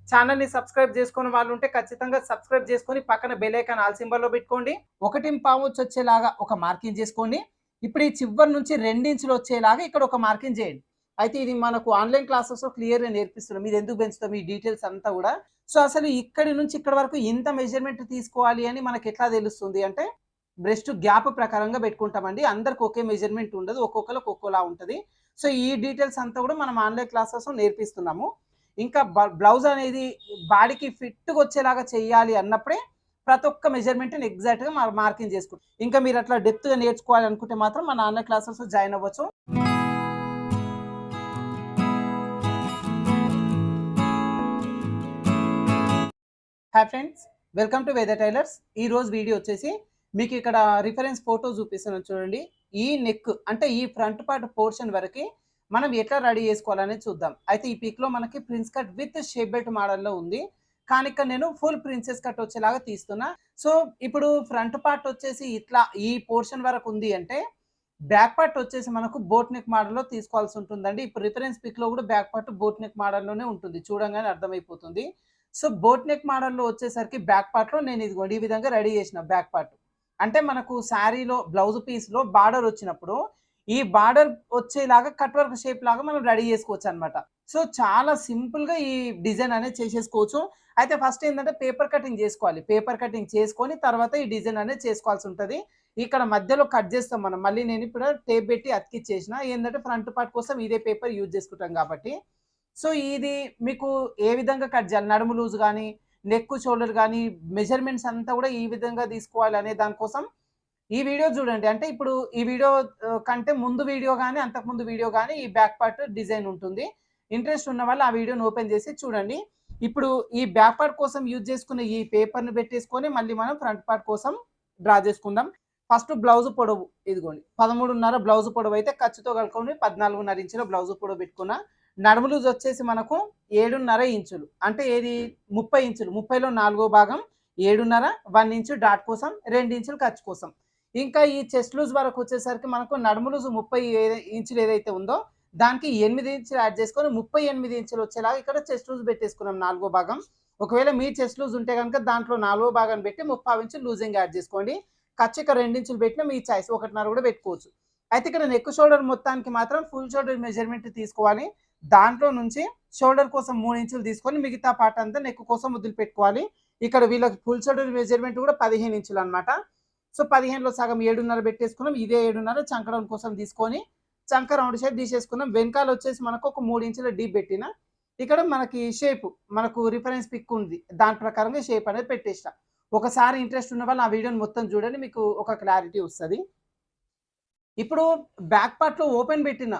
ఛానల్‌ని సబ్స్క్రైబ్ చేసుకుని వాళ్ళు ఉంటే ఖచ్చితంగా సబ్స్క్రైబ్ చేసుకొని పక్కన బెల్ ఐకాన్ ఆల్ సింబల్‌లో పెట్టుకోండి. 1.5 వచ్చేలాగా ఒక మార్కింగ్ చేసుకోండి. ఇప్పుడు ఈ చివరి నుంచి 2 ఇంచులు వచ్చేలాగా ఇక్కడ ఒక మార్కింగ్ చేయండి. అయితే ఇది మనకు ఆన్‌లైన్ క్లాసెస్‌లో క్లియర్‌గా నేర్పిస్తున్నాం. ఇది ఎందుకు పెంచుతాం ఈ డీటెయిల్స్ అంతా కూడా. సో, అసలు ఇక్కడి నుంచి ఇక్కడి వరకు ఇంత మెజర్‌మెంట్ తీసుకోవాలి అని మనకు ఎట్లా తెలుస్తుంది అంటే బ్రెస్ట్ గ్యాప్ ప్రకారంగా పెట్టుకుంటామండి. అందరికి ఒకే మెజర్‌మెంట్ ఉండదు. ఒక్కొక్కళ్ళకి ఒక్కోలా ఉంటది. సో, ఈ డీటెయిల్స్ అంతా కూడా మనం ఆన్‌లైన్ క్లాసెస్‌లో నేర్పిస్తున్నాము. ఇంకా బ్లౌజ్ అనేది బాడీకి ఫిట్‌గా వచ్చేలాగా చేయాలి అన్నప్పుడే ప్రతి ఒక్క మెజర్‌మెంట్‌ని ఎగ్జాక్ట్‌గా మార్కింగ్ చేసుకుంటాం. ఇంకా మీరు అట్లా డెప్త్‌గా నేర్చుకోవాలి అనుకుంటే మాత్రం మన ఆన్‌లైన్ క్లాసెస్‌లో జాయిన్ అవ్వచ్చు. హాయ్ ఫ్రెండ్స్, వెల్కమ్ టు వేద టైలర్స్. ఈ రోజు వీడియో వచ్చేసి మీకు ఇక్కడ రిఫరెన్స్ ఫోటో చూపిస్తున్నాను చూడండి. ఈ నెక్ అంటే ఈ ఫ్రంట్ పార్ట్ పోర్షన్ వరకు మనం ఎట్లా రెడీ చేసుకోవాలనేది చూద్దాం. అయితే ఈ పిక్‌లో మనకి prince cut with shape belt మోడల్‌లో ఉంది. కానీ ఇక్కడ నేను ఫుల్ ప్రిన్సెస్ కట్ వచ్చేలాగా తీస్తున్నా. సో, ఇప్పుడు ఫ్రంట్ పార్ట్ వచ్చేసి ఇట్లా ఈ పోర్షన్ వరకు ఉంది అంటే బ్యాక్ పార్ట్ వచ్చేసి మనకు బోట్ నెక్ మోడల్‌లో తీసుకోవాల్సి ఉంటుందండి. ఇప్పుడు రిఫరెన్స్ పిక్‌లో కూడా బ్యాక్ పార్ట్ బోట్ నెక్ మోడల్‌లోనే ఉంటుంది. చూడంగానే అర్థమైపోతుంది. సో, బోట్ నెక్ మోడల్‌లో వచ్చేసరికి బ్యాక్ పార్ట్‌లో నేను ఇదిగోండి ఈ విధంగా రెడీ చేసిన బ్యాక్ పార్ట్. అంటే మనకు శారీలో బ్లౌజ్ పీస్‌లో బార్డర్ వచ్చినప్పుడు ఈ బార్డర్ వచ్చేలాగా కట్ వర్క్ షేప్ లాగా మనం రెడీ చేసుకోవచ్చనమాట. సో, చాలా సింపుల్‌గా ఈ డిజైన్ అనేది చేసేసుకోవచ్చు. అయితే ఫస్ట్ ఏందంటే పేపర్ కటింగ్ చేసుకోవాలి. పేపర్ కటింగ్ చేసుకొని తర్వాత ఈ డిజైన్ అనేది చేసుకోవాల్సి ఉంటది. ఇక్కడ మధ్యలో కట్ చేస్తాం మనం. మళ్ళీ నేను ఇప్పుడు టేప్ పెట్టి అతికిచ్చేసిన. ఏందంటే ఫ్రంట్ పార్ట్ కోసం ఇదే పేపర్ యూజ్ చేసుకుంటాం కాబట్టి. సో, ఇది మీకు ఏ విధంగా కట్ చేయాలి, నడుము లూజ్ గానీ, నెక్, షోల్డర్ గానీ, మెజర్‌మెంట్స్ అంతా కూడా ఈ విధంగా తీసుకోవాలనే దాని కోసం ఈ వీడియో చూడండి. అంటే ఇప్పుడు ఈ వీడియో కంటే ముందు వీడియో గానీ, అంతకుముందు వీడియో గానీ ఈ బ్యాక్ పార్ట్ డిజైన్ ఉంటుంది. ఇంట్రెస్ట్ ఉన్న వాళ్ళు ఆ వీడియోని ఓపెన్ చేసి చూడండి. ఇప్పుడు ఈ బ్యాక్ పార్ట్ కోసం యూజ్ చేసుకున్న ఈ పేపర్‌ని పెట్టేసుకొని మళ్ళీ మనం ఫ్రంట్ పార్ట్ కోసం డ్రా చేసుకుందాం. ఫస్ట్ బ్లౌజ్ పొడవు ఇదిగోండి. 13.5 బ్లౌజ్ పొడవైతే ఖర్చుతో కలుపుకొని 14.5 ఇంచుల బ్లౌజ్ పొడవు పెట్టుకున్నా. నడుము లూజ్ వచ్చేసి మనకు 7.5 ఇంచులు. అంటే ఏది 30 ఇంచులు. 30లో నాలుగో భాగం 7.5, 1 ఇంచు డాట్ కోసం, 2 ఇంచులు ఖర్చు కోసం. ఇంకా ఈ చెస్ట్ లూజ్ వరకు వచ్చేసరికి మనకు నడుము లూజ్ 30 ఇంచులు ఏదైతే ఉందో దానికి 8 ఇంచులు యాడ్ చేసుకొని 38 ఇంచులు వచ్చేలాగా ఇక్కడ చెస్ట్ లూజ్ పెట్టేసుకున్నాం నాలుగో భాగం. ఒకవేళ మీ చెస్ట్ లూజ్ ఉంటే గనుక దాంట్లో నాలుగో భాగాన్ని పెట్టి 30 ఇంచులు లూజింగ్ యాడ్ చేసుకోండి. ఖర్చు ఇక్కడ 2 ఇంచులు పెట్టినా మీ చాయిస్. 1.5 కూడా పెట్టుకోవచ్చు. అయితే ఇక్కడ నెక్ షోల్డర్ మొత్తానికి మాత్రం ఫుల్ షోల్డర్ మెజర్‌మెంట్ తీసుకోవాలి. దాంట్లో నుంచి షోల్డర్ కోసం 3 ఇంచులు తీసుకొని మిగతా పార్ట్ అంతా నెక్ కోసం వదిలిపెట్టుకోవాలి. ఇక్కడ వీళ్ళకి ఫుల్ షోల్డర్ మెజర్‌మెంట్ కూడా 15 ఇంచులు అన్నమాట. సో, 15లో సగం 7.5 పెట్టేసుకున్నాం. ఇదే 7.5 చంక రౌండ్ కోసం తీసుకొని చంక రౌండ్ షేప్ తీసేసుకున్నాం. వెనకాల వచ్చేసి మనకు ఒక 3 ఇంచుల డీప్ పెట్టిన. ఇక్కడ మనకి షేప్ మనకు రిఫరెన్స్ పిక్ ఉంది. దాని ప్రకారంగా షేప్ అనేది పెట్టేసిన. ఒకసారి ఇంట్రెస్ట్ ఉన్న వాళ్ళు ఆ వీడియోని మొత్తం చూడండి. మీకు ఒక క్లారిటీ వస్తది. ఇప్పుడు బ్యాక్ పార్ట్‌లో ఓపెన్ పెట్టిన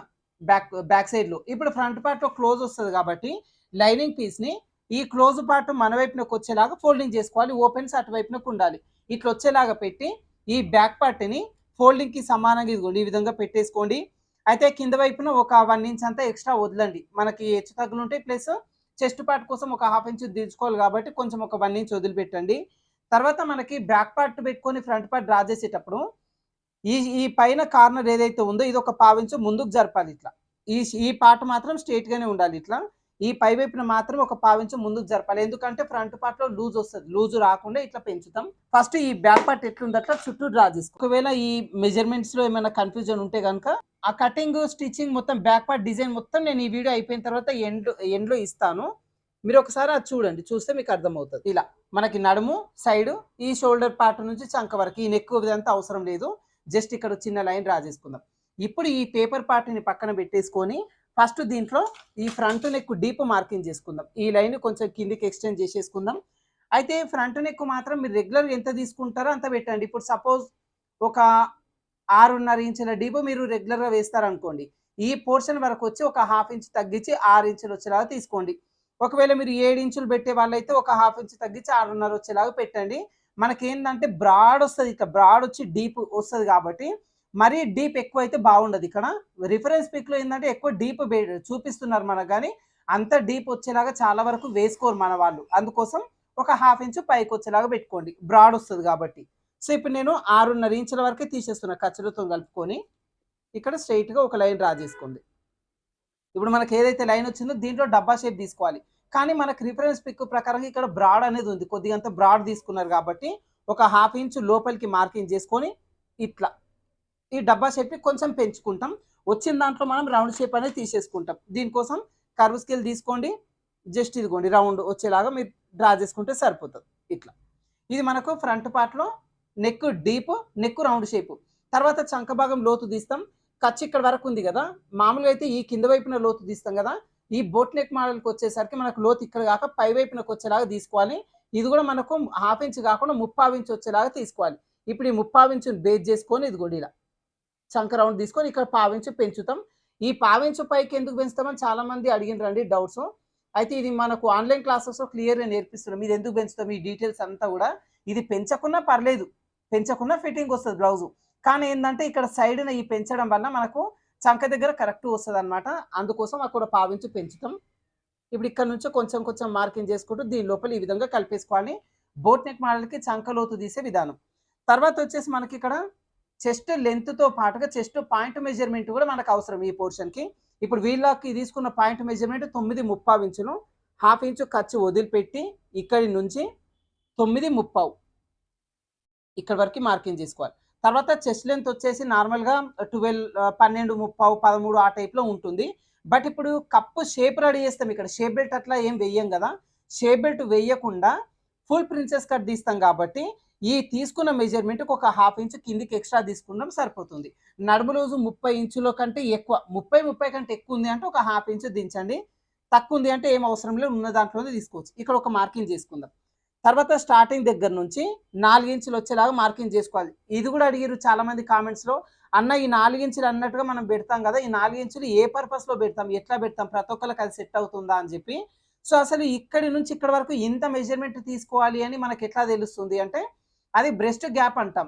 బ్యాక్ సైడ్‌లో. ఇప్పుడు ఫ్రంట్ పార్ట్‌లో క్లోజ్ వస్తది కాబట్టి లైనింగ్ పీస్‌ని ఈ క్లోజ్ పార్ట్ మన వైపునకు వచ్చేలాగా ఫోల్డింగ్ చేసుకోవాలి. ఓపెన్స్ అటువైపునకు ఉండాలి. ఇట్లా వచ్చేలాగా పెట్టి ఈ బ్యాక్ పార్ట్‌ని ఫోల్డింగ్‌కి సమానంగా ఇదిగోండి ఈ విధంగా పెట్టేసుకోండి. అయితే కింద వైపున ఒక 1 ఇంచ్ అంతా ఎక్స్‌ట్రా వదలండి. మనకి హెచ్చు తగ్గులు ఉంటాయి. ప్లస్ చెస్ట్ పార్ట్ కోసం ఒక హాఫ్ ఇంచ్ దించుకోవాలి కాబట్టి కొంచెం ఒక 1 ఇంచ్ వదిలిపెట్టండి. తర్వాత మనకి బ్యాక్ పార్ట్ పెట్టుకొని ఫ్రంట్ పార్ట్ డ్రా చేసేటప్పుడు ఈ ఈ పైన కార్నర్ ఏదైతే ఉందో ఇది ఒక పావించు ముందుకు జరపాలి ఇట్లా. ఈ ఈ పార్ట్ మాత్రం స్ట్రెయిట్ గానే ఉండాలి ఇట్లా. ఈ పై వైపున మాత్రం ఒక పావించు ముందుకు జరపాలి. ఎందుకంటే ఫ్రంట్ పార్ట్‌లో లూజ్ వస్తది. లూజ్ రాకుండా ఇట్లా పెంచుతాం. ఫస్ట్ ఈ బ్యాక్ పార్ట్ ఎట్లుందో అట్లా చుట్టూ డ్రా చేసుకో. ఒకవేళ ఈ మెజర్‌మెంట్స్‌లో ఏమైనా కన్‌ఫ్యూజన్ ఉంటే గనుక ఆ కటింగ్, స్టిచింగ్ మొత్తం బ్యాక్ పార్ట్ డిజైన్ మొత్తం నేను ఈ వీడియో అయిపోయిన తర్వాత ఎండ్‌లో ఇస్తాను. మీరు ఒకసారి అది చూడండి. చూస్తే మీకు అర్థమవుతది. ఇలా మనకి నడుము, సైడ్, ఈ షోల్డర్ పార్ట్ నుంచి చంక వరకు ఈ నెక్ ఇదంతా అవసరం లేదు. జస్ట్ ఇక్కడ చిన్న లైన్ డ్రా చేసుకుందాం. ఇప్పుడు ఈ పేపర్ పార్ట్‌ని పక్కన పెట్టేసుకొని ఫస్ట్ దీంట్లో ఈ ఫ్రంట్ నెక్ డీప్ మార్కింగ్ చేసుకుందాం. ఈ లైన్ కొంచెం కిందికి ఎక్స్‌టెండ్ చేసేసుకుందాం. అయితే ఫ్రంట్ నెక్ మాత్రం మీరు రెగ్యులర్‌గా ఎంత తీసుకుంటారో అంత పెట్టండి. ఇప్పుడు సపోజ్ ఒక 6.5 ఇంచుల డీప్ మీరు రెగ్యులర్‌గా వేస్తారనుకోండి. ఈ పోర్షన్ వరకు వచ్చి ఒక హాఫ్ ఇంచ్ తగ్గించి 6 ఇంచులు వచ్చేలాగా తీసుకోండి. ఒకవేళ మీరు 7 ఇంచులు పెట్టే వాళ్ళైతే ఒక హాఫ్ ఇంచ్ తగ్గించి 6.5 వచ్చేలాగా పెట్టండి. మనకేందంటే బ్రాడ్ వస్తది. ఇట్లా బ్రాడ్ వచ్చి డీప్ వస్తది కాబట్టి మరీ డీప్ ఎక్కువైతే బాగుండదు. ఇక్కడ రిఫరెన్స్ పిక్‌లో ఏందంటే ఎక్కువ డీప్ చూపిస్తున్నారు మనకు గానీ, అంత డీప్ వచ్చేలాగా చాలా వరకు వేసుకోరు మన వాళ్ళు. అందుకోసం ఒక హాఫ్ ఇంచ్ పైకొచ్చేలాగా పెట్టుకోండి. బ్రాడ్ వస్తది కాబట్టి. సో, ఇప్పుడు నేను 6.5 ఇంచుల వరకే తీసేస్తున్నా ఖర్చులతో కలుపుకొని. ఇక్కడ స్ట్రెయిట్‌గా ఒక లైన్ డ్రా చేసుకోండి. ఇప్పుడు మనకి ఏదైతే లైన్ వచ్చిందో దీంట్లో డబ్బా షేప్ తీసుకోవాలి. కానీ మనకు రిఫరెన్స్ పిక్ ప్రకారం ఇక్కడ బ్రాడ్ అనేది ఉంది, కొద్దిగా అంత బ్రాడ్ తీసుకున్నారు కాబట్టి ఒక హాఫ్ ఇంచ్ లోపలికి మార్కింగ్ చేసుకొని ఇట్లా ఈ డబ్బా షేప్ కొంచెం పెంచుకుంటాం. వచ్చిన దాంట్లో మనం రౌండ్ షేప్ అనేది తీసేసుకుంటాం. దీనికోసం కర్వ్ స్కేల్ తీసుకోండి, జస్ట్ ఇదిగోండి రౌండ్ వచ్చేలాగా మీరు డ్రా చేసుకుంటే సరిపోతుంది. ఇట్లా ఇది మనకు ఫ్రంట్ పార్ట్లో neck deep, neck round shape. తర్వాత చంక భాగం లోతు తీస్తాం. ఖర్చు ఇక్కడ వరకు ఉంది కదా, మామూలుగా అయితే ఈ కింద వైపున లోతు తీస్తాం కదా, ఈ బోట్ నెక్ మోడల్కి వచ్చేసరికి మనకు లోతు ఇక్కడ కాక పై వైపునకు వచ్చేలాగా తీసుకోవాలి. ఇది కూడా మనకు హాఫ్ ఇంచ్ కాకుండా 3/4 ఇంచ్ వచ్చేలాగా తీసుకోవాలి. ఇప్పుడు ఈ 3/4 ఇంచుని బేస్ చేసుకొని ఇదిగోండి ఇలా చంక రౌండ్ తీసుకొని ఇక్కడ 1/4 ఇంచు పెంచుతాం. ఈ 1/4 ఇంచు పైకి ఎందుకు పెంచుతామని చాలా మంది అడిగినరండి డౌట్స్. అయితే ఇది మనకు ఆన్లైన్ క్లాసెస్లో క్లియర్గా నేర్పిస్తున్నాం. ఇది ఎందుకు పెంచుతాం ఈ డీటెయిల్స్ అంతా కూడా. ఇది పెంచకున్నా పర్లేదు, పెంచకున్నా ఫిట్టింగ్ వస్తుంది బ్లౌజు. కానీ ఏంటంటే ఇక్కడ సైడ్న ఈ పెంచడం వల్ల మనకు చంక దగ్గర కరెక్ట్ వస్తుంది అనమాట. అందుకోసం అక్కడ 1/4 ఇంచు పెంచుతాం. ఇప్పుడు ఇక్కడ నుంచి కొంచెం కొంచెం మార్కింగ్ చేసుకుంటూ దీని లోపల ఈ విధంగా కలిపేసుకోవాలి. బోట్ నెక్ మోడల్కి చంక లోతు తీసే విధానం. తర్వాత వచ్చేసి మనకి ఇక్కడ చెస్ట్ లెంత్తో పాటుగా చెస్ట్ పాయింట్ మెజర్మెంట్ కూడా మనకు అవసరం ఈ పోర్షన్కి. ఇప్పుడు వీళ్ళకి తీసుకున్న పాయింట్ మెజర్మెంట్ 9/3 ఇంచులు. హాఫ్ ఇంచు ఖర్చు వదిలిపెట్టి ఇక్కడి నుంచి 9/3 ఇక్కడ వరకు మార్కింగ్ చేసుకోవాలి. తర్వాత చెస్ట్ లెంత్ వచ్చేసి నార్మల్గా 12, 12:30, 13 ఆ టైప్లో ఉంటుంది. బట్ ఇప్పుడు కప్పు షేప్ రెడీ చేస్తాం, ఇక్కడ షేప్ బెల్ట్ అట్లా ఏం వెయ్యం కదా. షేప్ బెల్ట్ వేయకుండా ఫుల్ ప్రిన్సెస్ కట్ తీస్తాం కాబట్టి ఈ తీసుకున్న మెజర్మెంట్కి ఒక హాఫ్ ఇంచు కిందికి ఎక్స్ట్రా తీసుకున్నాం సరిపోతుంది. నడుము రోజు 30 ఇంచుల కంటే ఎక్కువ, 30 కంటే ఎక్కువ ఉంది అంటే ఒక హాఫ్ ఇంచు దించండి. తక్కువ ఉంది అంటే ఏం అవసరం లేదు, ఉన్న దాంట్లోనే తీసుకోవచ్చు. ఇక్కడ ఒక మార్కింగ్ చేసుకుందాం. తర్వాత స్టార్టింగ్ దగ్గర నుంచి 4 ఇంచులు వచ్చేలాగా మార్కింగ్ చేసుకోవాలి. ఇది కూడా అడిగారు చాలామంది కామెంట్స్లో, అన్న ఈ 4 ఇంచులు అన్నట్టుగా మనం పెడతాం కదా, ఈ 4 ఇంచులు ఏ పర్పస్లో పెడతాం, ఎట్లా పెడతాం, ప్రతి ఒక్కరికి అది సెట్ అవుతుందా అని చెప్పి. సో అసలు ఇక్కడి నుంచి ఇక్కడ వరకు ఇంత మెజర్మెంట్ తీసుకోవాలి అని మనకి ఎట్లా తెలుస్తుంది అంటే అది బ్రెస్ట్ గ్యాప్ అంటాం.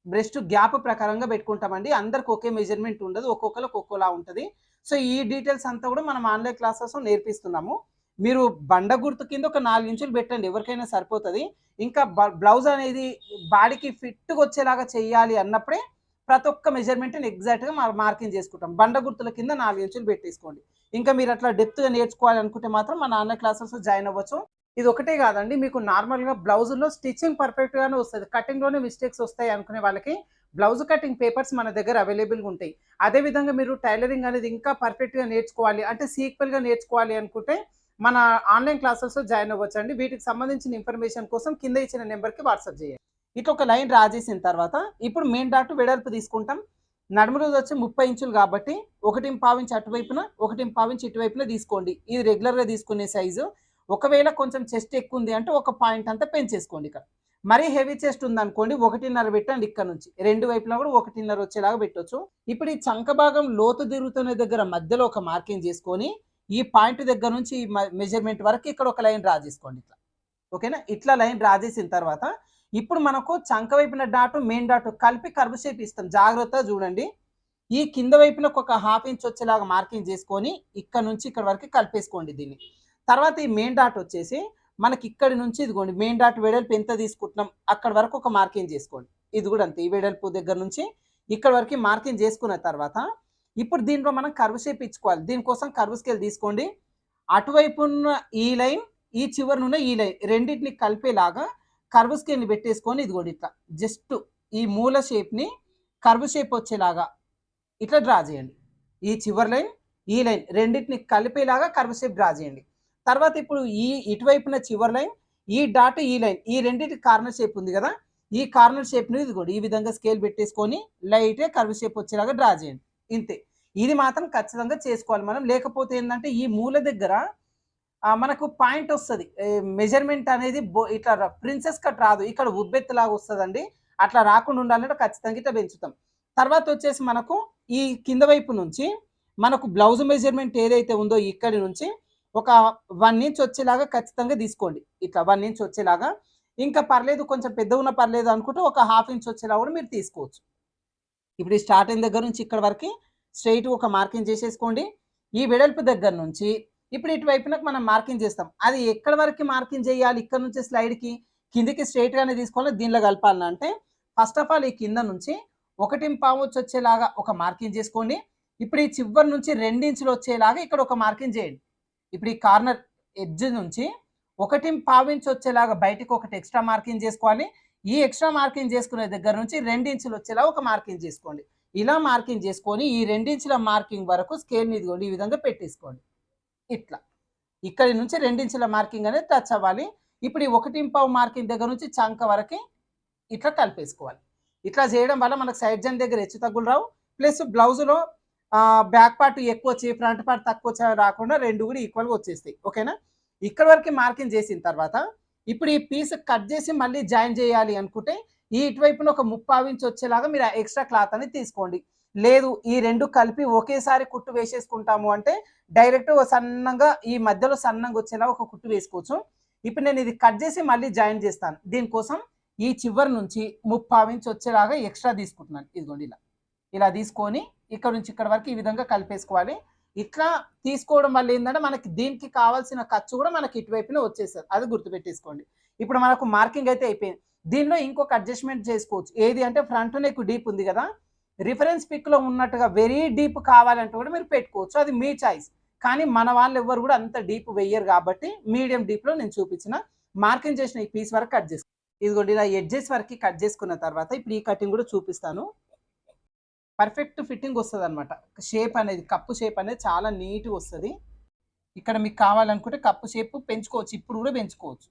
బ్రెస్ట్ గ్యాప్ ప్రకారంగా పెట్టుకుంటామండి. అందరికి ఒకే మెజర్మెంట్ ఉండదు, ఒక్కొక్కరికి ఒక్కోలా ఉంటుంది. సో ఈ డీటెయిల్స్ అంతా కూడా మనం ఆన్లైన్ క్లాసెస్ నేర్పిస్తున్నాము. మీరు బండ గుర్తు కింద ఒక 4 ఇంచులు పెట్టండి, ఎవరికైనా సరిపోతుంది. ఇంకా బ్లౌజ్ అనేది బాడీకి ఫిట్గా వచ్చేలాగా చేయాలి అన్నప్పుడే ప్రతి ఒక్క మెజర్మెంట్ని ఎగ్జాక్ట్గా మార్కింగ్ చేసుకుంటాం. బండ గుర్తుల కింద 4 ఇంచులు పెట్టేసుకోండి. ఇంకా మీరు అట్లా డెప్త్గా నేర్చుకోవాలి అనుకుంటే మాత్రం మన ఆన్లైన్ క్లాసెస్ జాయిన్ అవ్వచ్చు. ఇది ఒకటే కాదండి, మీకు నార్మల్గా బ్లౌజుల్లో స్టిచ్చింగ్ పర్ఫెక్ట్గానే వస్తుంది, కటింగ్లోనే మిస్టేక్స్ వస్తాయి అనుకునే వాళ్ళకి బ్లౌజ్ కటింగ్ పేపర్స్ మన దగ్గర అవైలబుల్గా ఉంటాయి. అదేవిధంగా మీరు టైలరింగ్ అనేది ఇంకా పర్ఫెక్ట్గా నేర్చుకోవాలి అంటే సీక్వెల్గా నేర్చుకోవాలి అనుకుంటే మన ఆన్లైన్ క్లాసెస్లో జాయిన్ అవ్వచ్చు అండి. వీటికి సంబంధించిన ఇన్ఫర్మేషన్ కోసం కింద ఇచ్చిన నెంబర్కి వాట్సాప్ చేయండి. ఇట్లా ఒక లైన్ డ్రా చేసిన తర్వాత ఇప్పుడు మెయిన్ డాట్ వెడల్పు తీసుకుంటాం. నడుము రోజు వచ్చి 30 ఇంచులు కాబట్టి 1.5 ఇంచ్ అటువైపున 1.5 ఇంచ్ ఇటువైపున తీసుకోండి. ఇది రెగ్యులర్గా తీసుకునే సైజు. ఒకవేళ కొంచెం చెస్ట్ ఎక్కువ ఉంది అంటే ఒక పాయింట్ అంతా పెంచేసుకోండి. ఇక్కడ మరీ హెవీ చెస్ట్ ఉందనుకోండి 1.5 పెట్టండి. ఇక్కడ నుంచి రెండు వైపులా కూడా 1.5 వచ్చేలాగా పెట్టవచ్చు. ఇప్పుడు ఈ చంక భాగం లోతు తిరుగుతున్న దగ్గర మధ్యలో ఒక మార్కింగ్ చేసుకొని ఈ పాయింట్ దగ్గర నుంచి మెజర్మెంట్ వరకు ఇక్కడ ఒక లైన్ డ్రా చేసుకోండి. ఇట్లా ఓకేనా. ఇట్లా లైన్ డ్రా చేసిన తర్వాత ఇప్పుడు మనకు చంక వైపున డాటు మెయిన్ డాటు కలిపి కర్వ్ షేప్ ఇస్తాం. జాగ్రత్తగా చూడండి. ఈ కింద వైపునకు ఒక హాఫ్ ఇంచ్ వచ్చేలాగా మార్కింగ్ చేసుకొని ఇక్కడ నుంచి ఇక్కడ వరకు కలిపేసుకోండి దీన్ని. తర్వాత ఈ మెయిన్ డాట్ వచ్చేసి మనకి ఇక్కడి నుంచి ఇదిగోండి మెయిన్ డాట్ వెడల్పు ఎంత తీసుకుంటున్నాం అక్కడ వరకు ఒక మార్కింగ్ చేసుకోండి. ఇది కూడా అంతే, ఈ వెడల్పు దగ్గర నుంచి ఇక్కడ వరకు మార్కింగ్ చేసుకున్న తర్వాత ఇప్పుడు దీంట్లో మనం కర్వ్ షేప్ ఇచ్చుకోవాలి. దీనికోసం కర్వ్ స్కేల్ తీసుకోండి. అటువైపు ఉన్న ఈ లైన్, ఈ చివరినున్న ఈ లైన్ రెండింటిని కలిపేలాగా కర్వ్ స్కేల్ని పెట్టేసుకొని ఇదిగోండి ఇట్లా జస్ట్ ఈ మూల షేప్ని కర్వ్ షేప్ వచ్చేలాగా ఇట్లా డ్రా చేయండి. ఈ చివరి లైన్ ఈ లైన్ రెండింటిని కలిపేలాగా కర్వ్ షేప్ డ్రా చేయండి. తర్వాత ఇప్పుడు ఈ ఇటువైపున చివరి లైన్, ఈ డాట్ ఈ లైన్, ఈ రెండింటి కార్నర్ షేప్ ఉంది కదా, ఈ కార్నర్ షేప్ని ఇదిగోండి ఈ విధంగా స్కేల్ పెట్టేసుకొని లైట్గా కర్వ్ షేప్ వచ్చేలాగా డ్రా చేయండి. ఇంతే. ఇది మాత్రం ఖచ్చితంగా చేసుకోవాలి మనం. లేకపోతే ఏంటంటే ఈ మూల దగ్గర మనకు పాయింట్ వస్తుంది, మెజర్మెంట్ అనేది ఇట్లా ప్రిన్సెస్ కట్ రాదు, ఇక్కడ ఉబ్బెత్తులాగా వస్తుందండి. అట్లా రాకుండా ఉండాలంటే ఖచ్చితంగా ఇట్లా పెంచుతాం. తర్వాత వచ్చేసి మనకు ఈ కింద వైపు నుంచి మనకు బ్లౌజ్ మెజర్మెంట్ ఏదైతే ఉందో ఇక్కడి నుంచి ఒక 1 ఇంచ్ వచ్చేలాగా ఖచ్చితంగా తీసుకోండి. ఇట్లా 1 ఇంచ్ వచ్చేలాగా. ఇంకా పర్లేదు కొంచెం పెద్ద ఉన్న పర్లేదు అనుకుంటే ఒక హాఫ్ ఇంచ్ వచ్చేలా కూడా మీరు తీసుకోవచ్చు. ఇప్పుడు ఈ స్టార్టింగ్ దగ్గర నుంచి ఇక్కడ వరకు స్ట్రైట్ ఒక మార్కింగ్ చేసేసుకోండి. ఈ వెడల్పు దగ్గర నుంచి ఇప్పుడు ఇటువైపునకు మనం మార్కింగ్ చేస్తాం. అది ఎక్కడ వరకు మార్కింగ్ చేయాలి, ఇక్కడ నుంచి స్లైడ్కి కిందికి స్ట్రైట్గానే తీసుకోవాలి. దీనిలో కలపాలంటే ఫస్ట్ ఆఫ్ ఆల్ ఈ కింద నుంచి 1.5 వచ్చేలాగా ఒక మార్కింగ్ చేసుకోండి. ఇప్పుడు ఈ చివరి నుంచి 2 ఇంచులు వచ్చేలాగా ఇక్కడ ఒక మార్కింగ్ చేయండి. ఇప్పుడు ఈ కార్నర్ ఎడ్జ్ నుంచి 1.5 ఇంచ్ వచ్చేలాగా బయటికి ఒకటి ఎక్స్ట్రా మార్కింగ్ చేసుకోవాలి. ఈ ఎక్స్ట్రా మార్కింగ్ చేసుకునే దగ్గర నుంచి 2 ఇంచులు వచ్చేలా ఒక మార్కింగ్ చేసుకోండి. ఇలా మార్కింగ్ చేసుకొని ఈ 2 ఇంచుల మార్కింగ్ వరకు స్కేల్ని ఇదిగోండి ఈ విధంగా పెట్టేసుకోండి. ఇట్లా ఇక్కడి నుంచి 2 ఇంచుల మార్కింగ్ అనేది టచ్ అవ్వాలి. ఇప్పుడు ఈ 1.5 మార్కింగ్ దగ్గర నుంచి చంక వరకు ఇట్లా కలిపేసుకోవాలి. ఇట్లా చేయడం వల్ల మనకు సైడ్ జన్ దగ్గర హెచ్చు తగ్గులు రావు. ప్లస్ బ్లౌజ్లో బ్యాక్ పార్ట్ ఎక్కువ వచ్చి ఫ్రంట్ పార్ట్ తక్కువ వచ్చి రాకుండా రెండు కూడా ఈక్వల్గా వచ్చేస్తాయి. ఓకేనా? ఇక్కడ వరకు మార్కింగ్ చేసిన తర్వాత ఇప్పుడు ఈ పీస్ కట్ చేసి మళ్ళీ జాయిన్ చేయాలి అనుకుంటే ఈ ఇటువైపున ఒక 3/4 ఇంచ్ వచ్చేలాగా మీరు ఎక్స్ట్రా క్లాత్ అనేది తీసుకోండి. లేదు ఈ రెండు కలిపి ఒకేసారి కుట్టు వేసేసుకుంటాము అంటే డైరెక్ట్ సన్నంగా ఈ మధ్యలో సన్నంగా వచ్చేలా ఒక కుట్టు వేసుకోవచ్చు. ఇప్పుడు నేను ఇది కట్ చేసి మళ్ళీ జాయిన్ చేస్తాను. దీనికోసం ఈ చివరి నుంచి 3/4 ఇంచ్ వచ్చేలాగా ఎక్స్ట్రా తీసుకుంటున్నాను. ఇదిగోండి ఇలా తీసుకొని ఇక్కడ నుంచి ఇక్కడ వరకు ఈ విధంగా కలిపేసుకోవాలి. ఇట్లా తీసుకోవడం వల్ల ఏంటంటే మనకి దీనికి కావాల్సిన ఖర్చు కూడా మనకి ఇటువైపునే వచ్చేస్తుంది. అది గుర్తుపెట్టేసుకోండి. ఇప్పుడు మనకు మార్కింగ్ అయితే అయిపోయింది. దీనిలో ఇంకొక అడ్జస్ట్మెంట్ చేసుకోవచ్చు. ఏది అంటే ఫ్రంట్ నెక్ డీప్ ఉంది కదా, రిఫరెన్స్ పిక్లో ఉన్నట్టుగా వెరీ డీప్ కావాలంటే కూడా మీరు పెట్టుకోవచ్చు. అది మీ చాయిస్. కానీ మన వాళ్ళు ఎవరు కూడా అంత డీప్ వెయ్యరు కాబట్టి మీడియం డీప్లో నేను చూపించిన మార్కింగ్ చేసిన ఈ పీస్ వరకు కట్ చేసుకోండి. ఇదిగోండి ఇలా ఎడ్జెస్ వరకు కట్ చేసుకున్న తర్వాత ఇప్పుడు ఈ కటింగ్ కూడా చూపిస్తాను. పర్ఫెక్ట్ ఫిట్టింగ్ వస్తుంది అనమాట. షేప్ అనేది కప్పు షేప్ అనేది చాలా నీట్గా వస్తుంది. ఇక్కడ మీకు కావాలనుకుంటే కప్పు షేప్ పెంచుకోవచ్చు, ఇప్పుడు కూడా పెంచుకోవచ్చు.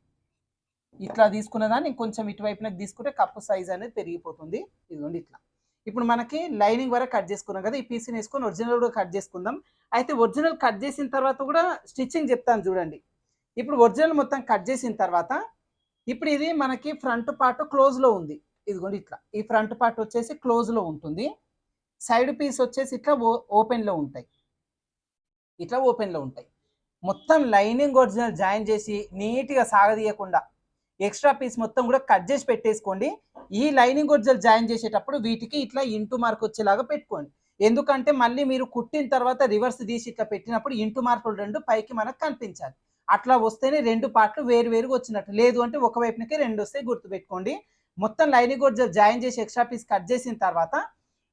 ఇట్లా తీసుకున్నదాన్ని కొంచెం ఇటువైపునకు తీసుకుంటే కప్పు సైజ్ అనేది పెరిగిపోతుంది. ఇదిగోండి ఇట్లా. ఇప్పుడు మనకి లైనింగ్ వరకు కట్ చేసుకున్నాం కదా, ఈ పీస్ని వేసుకొని ఒరిజినల్ కూడా కట్ చేసుకుందాం. అయితే ఒరిజినల్ కట్ చేసిన తర్వాత కూడా స్టిచ్చింగ్ చెప్తాను చూడండి. ఇప్పుడు ఒరిజినల్ మొత్తం కట్ చేసిన తర్వాత ఇప్పుడు ఇది మనకి ఫ్రంట్ పార్ట్ క్లోజ్లో ఉంది. ఇదిగోండి ఇట్లా ఈ ఫ్రంట్ పార్ట్ వచ్చేసి క్లోజ్లో ఉంటుంది. సైడ్ పీస్ వచ్చేసి ఇట్లా ఓపెన్లో ఉంటాయి. ఇట్లా ఓపెన్లో ఉంటాయి. మొత్తం లైనింగ్ ఒరిజినల్ జాయిన్ చేసి నీట్గా సాగదీయకుండా ఎక్స్ట్రా పీస్ మొత్తం కూడా కట్ చేసి పెట్టేసుకోండి. ఈ లైనింగ్ ఒరిజినల్ జాయిన్ చేసేటప్పుడు వీటికి ఇట్లా ఇంటూ మార్క్ వచ్చేలాగా పెట్టుకోండి. ఎందుకంటే మళ్ళీ మీరు కుట్టిన తర్వాత రివర్స్ తీసి ఇట్లా పెట్టినప్పుడు ఇంటూ మార్కులు రెండు పైకి మనకు కనిపించాలి. అట్లా వస్తేనే రెండు పార్ట్లు వేరువేరుగా వచ్చినట్టు. లేదు అంటే ఒకవైపునకే రెండు వస్తాయి, గుర్తుపెట్టుకోండి. మొత్తం లైనింగ్ ఒరిజినల్ జాయిన్ చేసి ఎక్స్ట్రా పీస్ కట్ చేసిన తర్వాత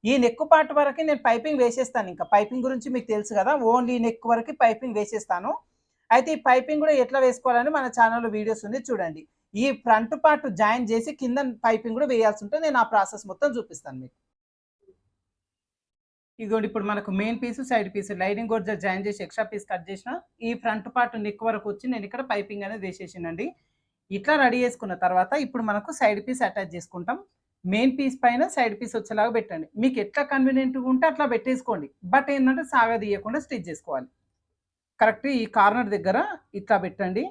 ఈ నెక్ పార్ట్ వరకు నేను పైపింగ్ వేసేస్తాను. ఇంకా పైపింగ్ గురించి మీకు తెలుసు కదా, ఓన్లీ నెక్ వరకు పైపింగ్ వేసేస్తాను. అయితే ఈ పైపింగ్ కూడా ఎట్లా వేసుకోవాలని మన ఛానల్లో వీడియోస్ ఉంది చూడండి. ఈ ఫ్రంట్ పార్ట్ జాయిన్ చేసి కింద పైపింగ్ కూడా వేయాల్సి ఉంటే నేను ఆ ప్రాసెస్ మొత్తం చూపిస్తాను మీకు. ఇదిగోండి ఇప్పుడు మనకు main piece side piece lining original join చేసి ఎక్స్ట్రా పీస్ కట్ చేసిన ఈ ఫ్రంట్ పార్ట్ నెక్ వరకు వచ్చి నేను ఇక్కడ పైపింగ్ అనేది వేసేసానండి. ఇట్లా రెడీ చేసుకున్న తర్వాత ఇప్పుడు మనకు సైడ్ పీస్ అటాచ్ చేసుకుంటాం. మెయిన్ పీస్ పైన సైడ్ పీస్ వచ్చేలాగా పెట్టండి. మీకు ఎట్లా కన్వీనియంట్గా ఉంటే అట్లా పెట్టేసుకోండి. బట్ ఏంటంటే సాగదీయకుండా స్టిచ్ చేసుకోవాలి. కరెక్ట్ ఈ కార్నర్ దగ్గర ఇట్లా పెట్టండి.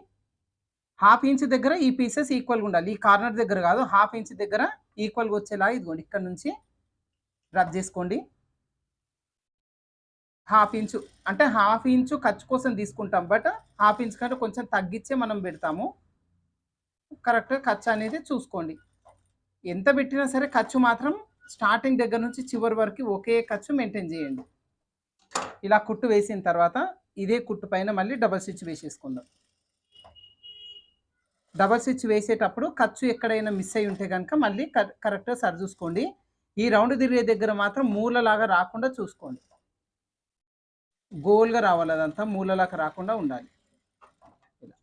1/2 ఇంచ్ దగ్గర ఈ పీసెస్ ఈక్వల్గా ఉండాలి. ఈ కార్నర్ దగ్గర కాదు, 1/2 ఇంచ్ దగ్గర ఈక్వల్గా వచ్చేలాగా ఇదిగోండి ఇక్కడ నుంచి రబ్ చేసుకోండి. 1/2 ఇంచు అంటే 1/2 ఇంచు ఖర్చు కోసం తీసుకుంటాం. బట్ 1/2 ఇంచ్ కంటే కొంచెం తగ్గించే మనం పెడతాము. కరెక్ట్గా ఖర్చు అనేది చూసుకోండి. ఎంత పెట్టినా సరే ఖర్చు మాత్రం స్టార్టింగ్ దగ్గర నుంచి చివరి వరకు ఒకే ఖర్చు మెయింటైన్ చేయండి. ఇలా కుట్టు వేసిన తర్వాత ఇదే కుట్టు పైన మళ్ళీ డబల్ స్టిచ్ వేసేసుకుందాం. డబల్ స్టిచ్ వేసేటప్పుడు ఖర్చు ఎక్కడైనా మిస్ అయి ఉంటే కనుక మళ్ళీ కరెక్ట్గా సరి చూసుకోండి. ఈ రౌండ్ తిరిగే దగ్గర మాత్రం మూలలాగా రాకుండా చూసుకోండి. గోల్గా రావాలి, అదంతా మూలలాగా రాకుండా ఉండాలి. ఇలా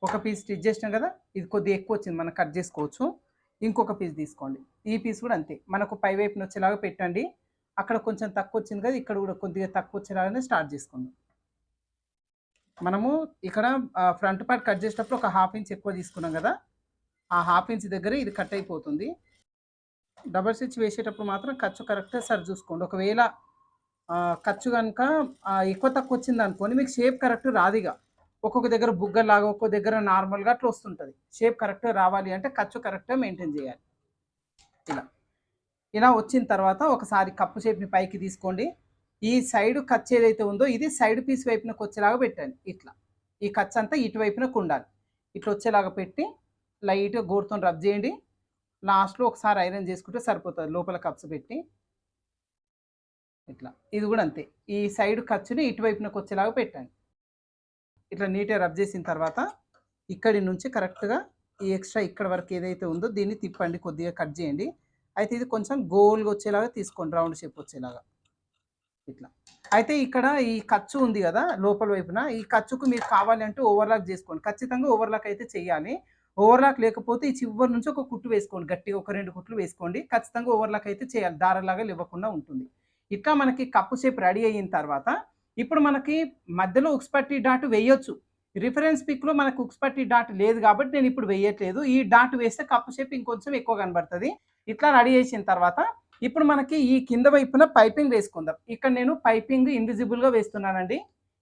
ఒక పీస్ స్టిచ్ చేసినాం కదా, ఇది కొద్దిగా ఎక్కువ వచ్చింది, మనం కట్ చేసుకోవచ్చు. ఇంకొక పీస్ తీసుకోండి. ఈ పీస్ కూడా అంతే, మనకు పై వైపున వచ్చేలాగా పెట్టండి. అక్కడ కొంచెం తక్కువ వచ్చింది కదా, ఇక్కడ కూడా కొద్దిగా తక్కువ వచ్చేలాగానే స్టార్ట్ చేసుకుందాం. మనము ఇక్కడ ఫ్రంట్ పార్ట్ కట్ చేసేటప్పుడు ఒక 1/2 ఇంచ్ ఎక్కువ తీసుకున్నాం కదా, ఆ 1/2 ఇంచ్ దగ్గర ఇది కట్ అయిపోతుంది. డబల్ స్టిచ్ వేసేటప్పుడు మాత్రం ఖర్చు కరెక్ట్గా సరి చూసుకోండి. ఒకవేళ ఖర్చు కనుక ఎక్కువ తక్కువ వచ్చింది అనుకోని మీకు షేప్ కరెక్ట్ రాదిగా. ఒక్కొక్క దగ్గర బుగ్గలాగా, ఒక్కొక్క దగ్గర నార్మల్గా అట్లా వస్తుంటుంది. షేప్ కరెక్ట్గా రావాలి అంటే ఖర్చు కరెక్ట్గా మెయింటైన్ చేయాలి. ఇలా వచ్చిన తర్వాత ఒకసారి కప్పు షేప్ని పైకి తీసుకోండి. ఈ సైడ్ ఖర్చు ఏదైతే ఉందో ఇది సైడ్ పీస్ వైపునకు వచ్చేలాగా పెట్టండి. ఇట్లా ఈ ఖర్చు అంతా ఇటువైపునకు ఉండాలి. ఇట్లా వచ్చేలాగా పెట్టి లైట్గా గోరుతో రబ్ చేయండి. లాస్ట్లో ఒకసారి ఐరన్ చేసుకుంటే సరిపోతుంది, లోపల కప్స్ పెట్టి. ఇట్లా ఇది కూడా అంతే, ఈ సైడ్ ఖర్చుని ఇటువైపునకు వచ్చేలాగా పెట్టండి. ఇట్లా నీట్గా రబ్ చేసిన తర్వాత ఇక్కడి నుంచి కరెక్ట్గా ఈ ఎక్స్ట్రా ఇక్కడ వరకు ఏదైతే ఉందో దీన్ని తిప్పండి, కొద్దిగా కట్ చేయండి. అయితే ఇది కొంచెం గోల్గా వచ్చేలాగా తీసుకోండి, రౌండ్ షేప్ వచ్చేలాగా. ఇట్లా అయితే ఇక్కడ ఈ ఖర్చు ఉంది గదా! లోపల వైపున ఈ ఖర్చుకు మీకు కావాలంటే ఓవర్‌లాక్ జేసుకోండి. ఖచ్చితంగా ఓవర్‌లాక్ అయితే చేయాలి. ఓవర్‌లాక్ లేకపోతే ఈ చివరి నుంచి ఒక కుట్టు వేసుకోండి. గట్టిగా ఒక 2 కుట్లు వేసుకోండి. ఖచ్చితంగా ఓవర్‌లాక్ అయితే చేయాలి. దారంలాగా లేవకుండా ఉంటుంది. ఇట్లా మనకి కప్పు షేప్ రెడీ అయిన తర్వాత, ఇప్పుడు మనకి మధ్యలో ఉక్స్ పట్టి డాట్ వేయొచ్చు. రిఫరెన్స్ పిక్‌లో మనకు ఉక్స్ పట్టి డాట్ లేదు గాబట్టి నేనిప్పుడు వేయట్లేదు. ఈ డాట్ వేస్తే కప్పు షేప్ ఇంకొంచెం ఎక్కువ కనబడతది. ఇట్లా రెడీ చేసిన తర్వాత ఇప్పుడు మనకి ఈ కింద వైపున పైపింగ్ వేసుకుందాం. ఇక్కడ నేను పైపింగ్ ఇన్విజిబుల్‌గా వేస్తున్నానండి.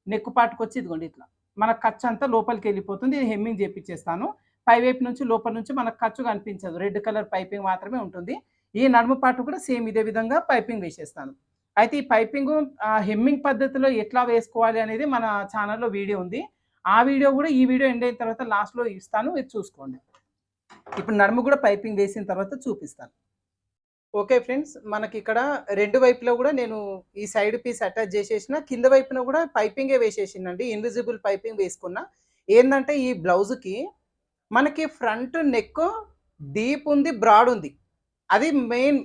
నెక్ పార్ట్‌కొచ్చి ఇదిగోండి ఇట్లా. మన ఖర్చంతా లోపలికెళ్ళిపోతుంది. ఇది హెమ్మింగ్ చేపిచ్చేస్తాను. పైవైపు నుంచి లోపల నుంచి మనకు ఖర్చు కనిపించదు. రెడ్ కలర్ పైపింగ్ మాత్రమే ఉంటుంది. ఈ నడుము పార్ట్ కూడా సేమ్ ఇదే విధంగా పైపింగ్ వేసేస్తాను. అయితే ఈ పైపింగు హెమ్మింగ్ పద్ధతిలో ఎట్లా వేసుకోవాలి అనేది మన ఛానెల్‌లో వీడియో ఉంది. ఆ వీడియో గూడా ఈ వీడియో ఎండ్ అయిన తర్వాత లాస్ట్‌లో ఇస్తాను. ఇది చూసుకోండి. ఇప్పుడు నడుము గూడా పైపింగ్ వేసిన తర్వాత చూపిస్తాను. Okay friends. మనకిక్కడ 2 వైపులా గూడా నేను ఈ సైడ్ పీస్ అటాచ్ జేసేసిన. కింద వైపున గూడా పైపింగే వేసేసినండి. ఇన్విజిబుల్ పైపింగ్ వేసుకున్నా. ఏందంటే ఈ బ్లౌజ్‌కి మనకి ఫ్రంట్ నెక్ డీప్ ఉంది, బ్రాడ్ ఉంది. అది మెయిన్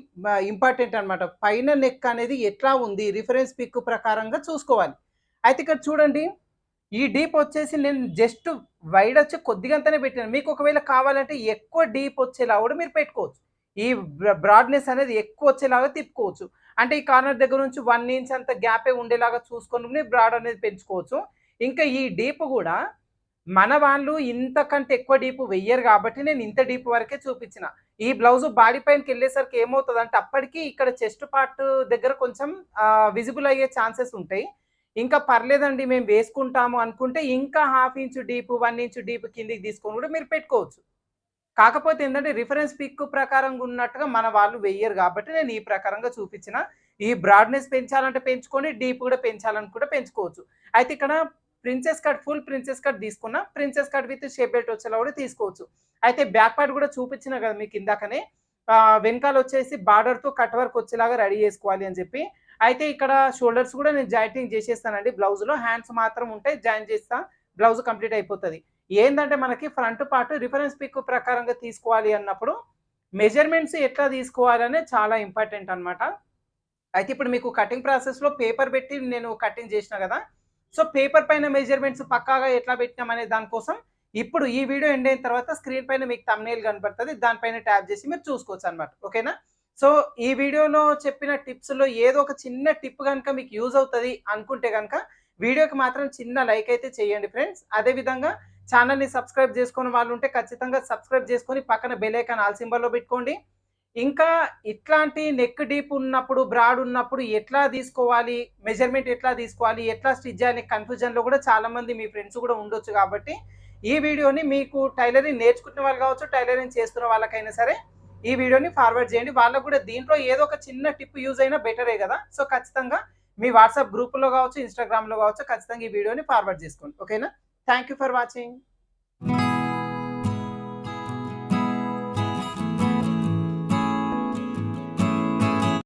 ఇంపార్టెంట్ అన్నమాట. పైన నెక్ అనేది ఎట్లా ఉంది రిఫరెన్స్ పిక్ ప్రకారంగా చూసుకోవాలి. అయితే ఇక్కడ చూడండి. ఈ డీప్ వచ్చేసి నేను జస్ట్ వైడ్ వచ్చి కొద్దిగంతనే పెట్టాను. మీకు ఒకవేళ కావాలంటే ఎక్కువ డీప్ వచ్చేలా కూడా మీరు పెట్టుకోవచ్చు. ఈ బ్రాడ్‌నెస్ అనేది ఎక్కువ వచ్చేలాగా తిప్పుకోవచ్చు. అంటే ఈ కార్నర్ దగ్గర నుంచి 1 ఇంచ్ అంత గ్యాపే ఉండేలాగా చూసుకొని బ్రాడ్ అనేది పెంచుకోవచ్చు. ఇంకా ఈ డీప్ గూడా మన వాళ్ళు ఇంతకంటే ఎక్కువ డీప్ వెయ్యరు గాబట్టి నేను ఇంత డీప్ వరకే చూపించిన. ఈ బ్లౌజ్ బాడీ పైనకెళ్ళేసరికి ఏమవుతదంటే అప్పటికి ఇక్కడ చెస్ట్ పార్ట్ దగ్గర కొంచెం విజిబుల్ అయ్యే ఛాన్సెస్ ఉంటాయి. ఇంకా పర్లేదండి మేము వేసుకుంటాము అనుకుంటే ఇంకా half inch deep, 1 inch deep కిందకి తీసుకొని కూడా మీరు పెట్టుకోవచ్చు. కాకపోతే ఏందంటే రిఫరెన్స్ పిక్ ప్రకారంగా ఉన్నట్టుగా మన వాళ్ళు వెయ్యరు గాబట్టి నేను ఈ ప్రకారంగా చూపించిన. ఈ బ్రాడ్‌నెస్ పెంచాలంటే పెంచుకొని, డీప్ కూడా పెంచాలనుకుంటే పెంచుకోవచ్చు. అయితే ఇక్కడ princess cut, full princess cut తీసుకున్నా. Princess cut with shape belt వచ్చేలా కూడా తీసుకోవచ్చు. అయితే బ్యాక్ పార్ట్ కూడా చూపించిన కదా మీకు ఇందాకనే. వెనకాలొచ్చేసి బార్డర్‌తో కట్ వర్క్ వచ్చేలాగా రెడీ చేసుకోవాలి అని చెప్పి. అయితే ఇక్కడ షోల్డర్స్ కూడా నేను జాయింటింగ్ చేసేస్తానండి బ్లౌజ్‌లో. హ్యాండ్స్ మాత్రం ఉంటాయి. జాయిన్ చేస్తా. బ్లౌజ్ కంప్లీట్ అయిపోతది. ఏందంటే మనకి ఫ్రంట్ పార్ట్ రిఫరెన్స్ పిక్ ప్రకారంగా తీసుకోవాలి అన్నప్పుడు మెజర్‌మెంట్స్ ఎట్లా తీసుకోవాలనేది చాలా ఇంపార్టెంట్ అన్నమాట. అయితే ఇప్పుడు మీకు కటింగ్ ప్రాసెస్‌లో పేపర్ పెట్టి నేను కటింగ్ చేసినా గదా! సో, పేపర్ పైన మెజర్‌మెంట్స్ పక్కాగా ఎట్లా పెట్టినాం అనే దాని కోసం ఇప్పుడు ఈ వీడియో ఎండ్ అయిన తర్వాత స్క్రీన్ పైన మీకు థంబ్‌నెయిల్ కనపడతది. దానిపైన ట్యాప్ చేసి మీరు చూసుకోవచ్చనమాట. ఓకేనా? సో, ఈ వీడియోలో చెప్పిన టిప్స్‌లో ఏదో ఒక చిన్న టిప్ గనుక మీకు యూజ్ అవుతది అనుకుంటే గనుక వీడియోకి మాత్రం చిన్న లైక్ అయితే చేయండి ఫ్రెండ్స్. అదే విధంగా ఛానెల్‌ని సబ్స్క్రైబ్ చేసుకోని వాళ్ళుంటే ఖచ్చితంగా సబ్స్క్రైబ్ చేసుకొని పక్కన బెల్ ఐకాన్ ఆల్ సింబల్‌లో పెట్టుకోండి. ఇంకా ఇట్లాంటి నెక్ డీప్ ఉన్నప్పుడు, బ్రాడ్ ఉన్నప్పుడు ఎట్లా తీసుకోవాలి, మెజర్‌మెంట్ ఎట్లా తీసుకోవాలి, ఎట్లా స్టిచ్ చేయాలి కన్‌ఫ్యూజన్‌లో కూడా చాలామంది మీ ఫ్రెండ్స్ కూడా ఉండొచ్చు కాబట్టి, ఈ వీడియోని మీకు టైలరింగ్ నేర్చుకునే వాళ్ళు కావచ్చు, టైలరింగ్ చేస్తున్న వాళ్ళకైనా సరే, ఈ వీడియోని ఫార్వర్డ్ చేయండి. వాళ్ళకి కూడా దీంట్లో ఏదో ఒక చిన్న టిప్ యూజ్ అయినా బెటరే కదా! సో, ఖచ్చితంగా మీ వాట్సాప్ గ్రూప్‌లో కావచ్చు, ఇన్‌స్టాగ్రామ్‌లో కావచ్చు ఖచ్చితంగా ఈ వీడియోని ఫార్వర్డ్ చేసుకోండి. ఓకేనా? Thank you for watching.